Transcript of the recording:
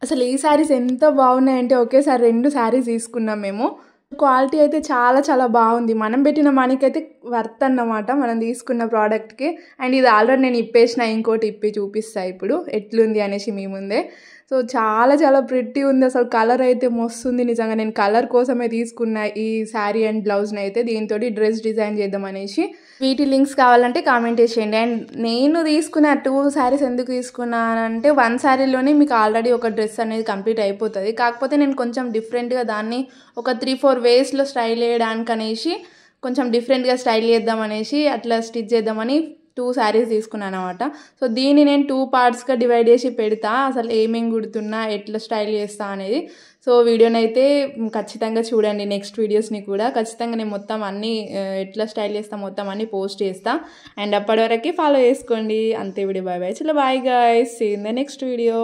అసలు ఈ శారీస్ ఎంత బాగున్నాయంటే ఒకేసారి 2 శారీస్ తీసుకున్నాం మేము. క్వాలిటీ అయితే చాలా చాలా బాగుంది. మనం పెట్టిన మనీకైతే వర్త్ అన్నమాట మనం తీసుకున్న ప్రోడక్ట్కి. అండ్ ఇది ఆల్రెడీ నేను ఇప్పేసిన, ఇంకోటి ఇప్పి చూపిస్తా ఇప్పుడు ఎట్లుంది అనేసి మీ ముందే. సో చాలా చాలా ప్రిట్టి ఉంది. అసలు కలర్ అయితే మస్తుంది నిజంగా. నేను కలర్ కోసమే తీసుకున్న ఈ శారీ అండ్ బ్లౌజ్ని అయితే. దీంతో డ్రెస్ డిజైన్ చేద్దాం అనేసి. వీటి లింక్స్ కావాలంటే కామెంట్ చేసేయండి. అండ్ నేను తీసుకున్న 2 శారీస్ ఎందుకు తీసుకున్నానంటే 1 శారీలోనే మీకు ఆల్రెడీ ఒక డ్రెస్ అనేది కంప్లీట్ అయిపోతుంది. కాకపోతే నేను కొంచెం డిఫరెంట్గా దాన్ని ఒక 3-4 వేస్లో స్టైల్ చేయడానికి అనేసి, కొంచెం డిఫరెంట్గా స్టైల్ చేద్దాం అనేసి, అట్లా స్టిచ్ చేద్దామని 2 శారీస్ తీసుకున్నాను అనమాట. సో దీన్ని నేను 2 పార్ట్స్గా డివైడ్ చేసి పెడతా, అసలు ఏమేమి కుడుతున్నా ఎట్లా స్టైల్ చేస్తా అనేది. సో వీడియోని అయితే ఖచ్చితంగా చూడండి. నెక్స్ట్ వీడియోస్ని కూడా ఖచ్చితంగా నేను మొత్తం అన్నీ ఎట్లా స్టైల్ చేస్తా మొత్తం అన్నీ పోస్ట్ చేస్తా. అండ్ అప్పటి వరకు ఫాలో చేసుకోండి. అంతే వీడియో. Bye bye. చలో bye guys, see in the next video.